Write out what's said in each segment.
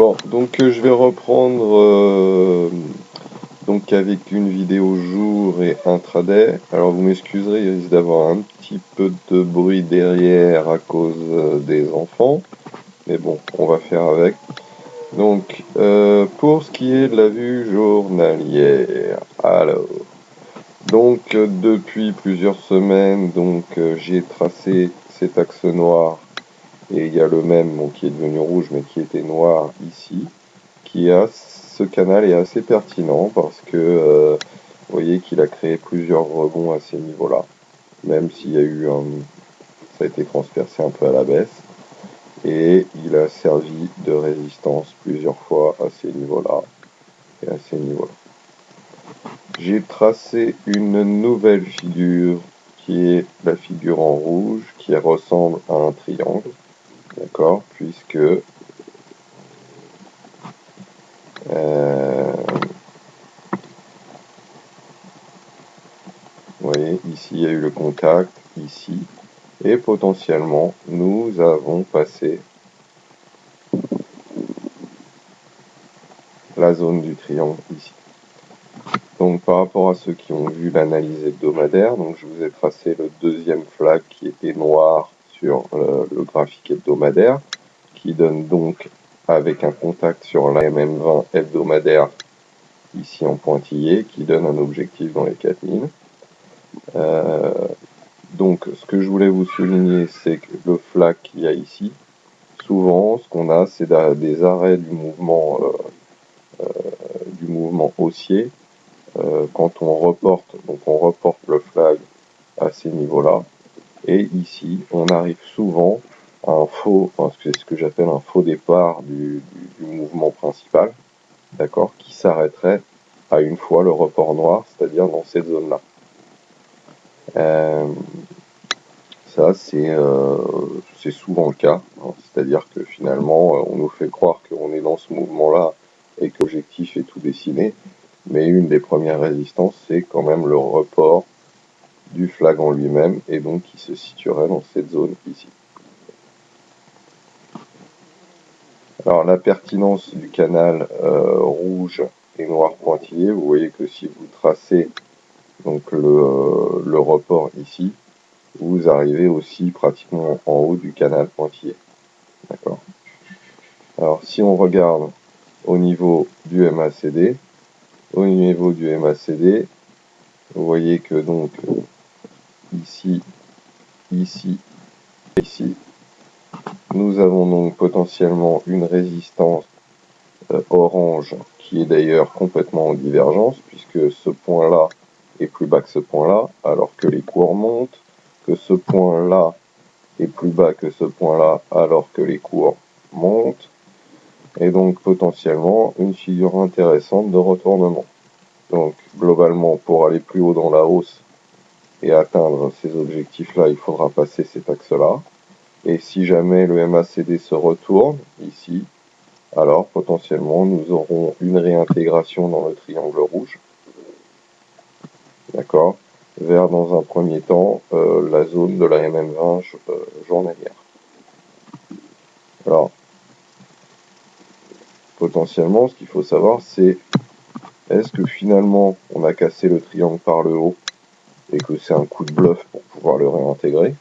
Bon, donc je vais reprendre donc avec une vidéo jour et intraday. Alors vous m'excuserez, il risque d'avoir un petit peu de bruit derrière à cause des enfants. Mais bon, on va faire avec. Donc, pour ce qui est de la vue journalière, alors, donc depuis plusieurs semaines, donc j'ai tracé cet axe noir. Et il y a le même bon, qui est devenu rouge mais qui était noir ici, ce canal est assez pertinent parce que vous voyez qu'il a créé plusieurs rebonds à ces niveaux-là, même s'il y a eu ça a été transpercé un peu à la baisse, et il a servi de résistance plusieurs fois à ces niveaux-là et à ces niveaux-là. J'ai tracé une nouvelle figure qui est la figure en rouge qui ressemble à un triangle. D'accord, puisque vous voyez, ici il y a eu le contact, ici, et potentiellement nous avons passé la zone du triangle ici. Donc par rapport à ceux qui ont vu l'analyse hebdomadaire, donc je vous ai tracé le deuxième flag qui était noir sur le graphique hebdomadaire, qui donne donc avec un contact sur la MM20 hebdomadaire ici en pointillé, qui donne un objectif dans les 4000. Donc ce que je voulais vous souligner, c'est que le flag qu'il y a ici, souvent ce qu'on a, c'est des arrêts du mouvement haussier. Quand on reporte, donc on reporte le flag à ces niveaux-là, et ici on arrive souvent à un faux, enfin, c'est ce que j'appelle un faux départ du mouvement principal, d'accord, qui s'arrêterait à une fois le report noir, c'est-à-dire dans cette zone-là. Ça, c'est souvent le cas, hein. C'est-à-dire que finalement, on nous fait croire qu'on est dans ce mouvement-là et que l'objectif est tout dessiné, mais une des premières résistances, c'est quand même le report du flag en lui-même, et donc qui se situerait dans cette zone ici. Alors la pertinence du canal rouge et noir pointillé, vous voyez que si vous tracez donc le report ici, vous arrivez aussi pratiquement en haut du canal pointillé. D'accord. Alors si on regarde au niveau du MACD, vous voyez que donc ici, ici, ici, nous avons donc potentiellement une résistance orange qui est d'ailleurs complètement en divergence, puisque ce point-là est plus bas que ce point-là, alors que les cours montent, que ce point-là est plus bas que ce point-là, alors que les cours montent, et donc potentiellement une figure intéressante de retournement. Donc globalement, pour aller plus haut dans la hausse et atteindre ces objectifs-là, il faudra passer cet axe-là. Et si jamais le MACD se retourne ici, alors potentiellement nous aurons une réintégration dans le triangle rouge, d'accord, vers dans un premier temps la zone de la MM20 journalière. Alors, potentiellement, ce qu'il faut savoir, c'est est-ce que finalement on a cassé le triangle par le haut et que c'est un coup de bluff pour pouvoir le réintégrer,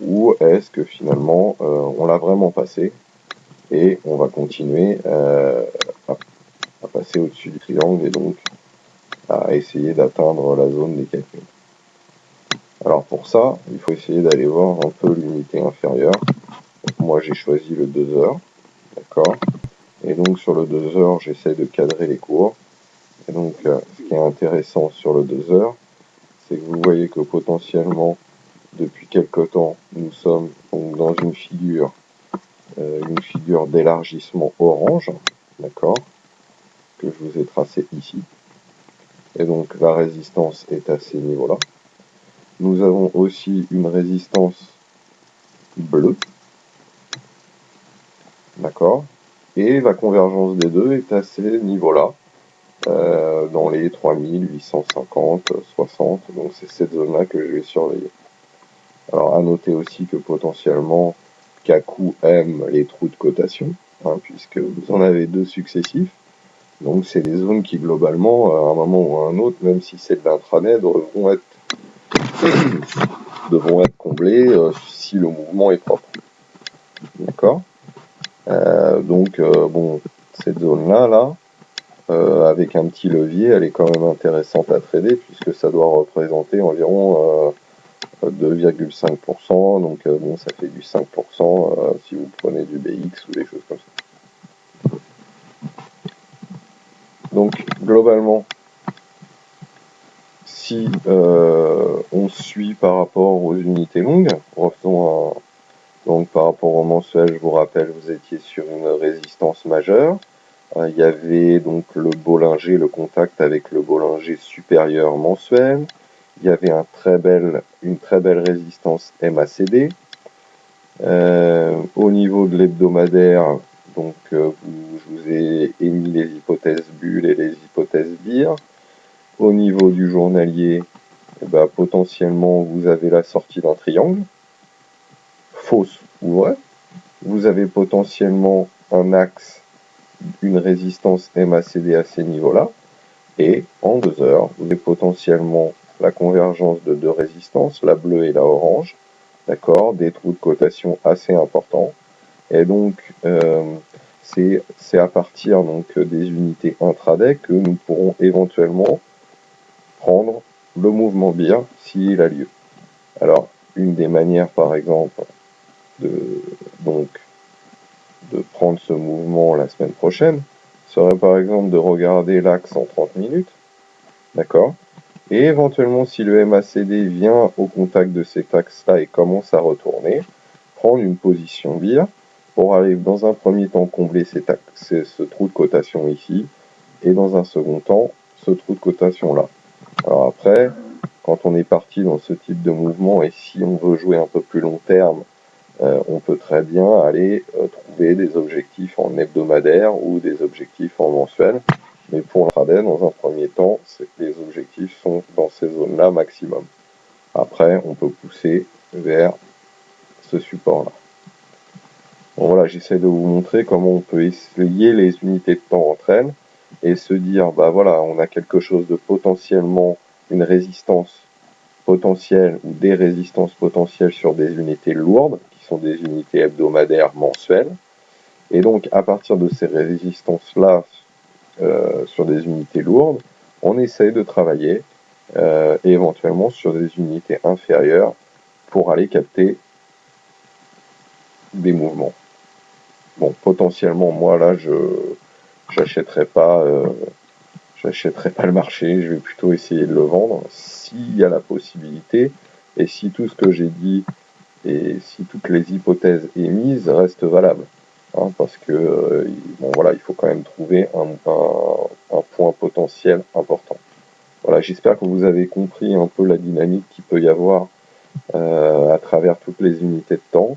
ou est-ce que finalement on l'a vraiment passé et on va continuer à passer au-dessus du triangle et donc à essayer d'atteindre la zone des 4000. Alors pour ça, il faut essayer d'aller voir un peu l'unité inférieure. Donc moi j'ai choisi le 2 heures, d'accord. Et donc sur le 2 heures, j'essaie de cadrer les cours. Et donc ce qui est intéressant sur le 2 heures, c'est que vous voyez que potentiellement, depuis quelque temps, nous sommes donc dans une figure d'élargissement orange, d'accord, que je vous ai tracé ici. Et donc la résistance est à ces niveaux-là. Nous avons aussi une résistance bleue, d'accord, et la convergence des deux est à ces niveaux-là, dans les 3850, 60, donc c'est cette zone-là que je vais surveiller. Alors à noter aussi que potentiellement Kaku aime les trous de cotation, hein, puisque vous en avez 2 successifs. Donc c'est des zones qui globalement, à un moment ou à un autre, même si c'est de l'intranet, devront être comblées si le mouvement est propre. D'accord. Donc bon, cette zone-là, avec un petit levier, elle est quand même intéressante à trader puisque ça doit représenter environ 2,5%, donc bon, ça fait du 5% si vous prenez du BX ou des choses comme ça. Donc globalement, si on suit par rapport aux unités longues, revenons à, donc par rapport au mensuel, je vous rappelle, vous étiez sur une résistance majeure. Il y avait donc le Bollinger, le contact avec le Bollinger supérieur mensuel. Il y avait une très belle résistance MACD. Au niveau de l'hebdomadaire, donc je vous ai émis les hypothèses bulles et les hypothèses BIR. Au niveau du journalier, potentiellement vous avez la sortie d'un triangle, fausse ou vraie. Vous avez potentiellement un axe, une résistance MACD à ces niveaux-là. Et en 2 heures, vous avez potentiellement la convergence de 2 résistances, la bleue et la orange, d'accord, des trous de cotation assez importants. Et donc, c'est à partir donc, des unités intraday que nous pourrons éventuellement prendre le mouvement BIR s'il a lieu. Alors, une des manières, par exemple, de prendre ce mouvement la semaine prochaine serait par exemple de regarder l'axe en 30 minutes, d'accord, et éventuellement si le MACD vient au contact de cet axe-là et commence à retourner, prendre une position BIR pour aller dans un premier temps combler ce trou de cotation ici, et dans un second temps, ce trou de cotation-là. Alors après, quand on est parti dans ce type de mouvement, et si on veut jouer un peu plus long terme, on peut très bien aller trouver des objectifs en hebdomadaire ou des objectifs en mensuel. Mais pour l'intraday, dans un premier temps, les objectifs sont dans ces zones-là maximum. Après, on peut pousser vers ce support-là. Bon, voilà, j'essaie de vous montrer comment on peut lier les unités de temps entre elles et se dire, bah voilà, on a quelque chose de potentiellement une résistance potentielle ou des résistances potentielles sur des unités lourdes, qui sont des unités hebdomadaires mensuelles. Et donc, à partir de ces résistances-là, sur des unités lourdes, on essaye de travailler et éventuellement sur des unités inférieures pour aller capter des mouvements. Bon, potentiellement, moi là, j'achèterai pas le marché, je vais plutôt essayer de le vendre s'il y a la possibilité et si tout ce que j'ai dit et si toutes les hypothèses émises restent valables. Hein, parce que bon, voilà, il faut quand même trouver un point potentiel important. Voilà, j'espère que vous avez compris un peu la dynamique qu'il peut y avoir à travers toutes les unités de temps.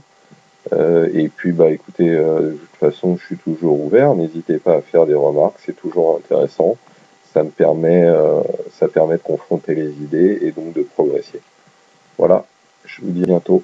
Et puis, écoutez, de toute façon, je suis toujours ouvert. N'hésitez pas à faire des remarques, c'est toujours intéressant. Ça permet de confronter les idées et donc de progresser. Voilà, je vous dis à bientôt.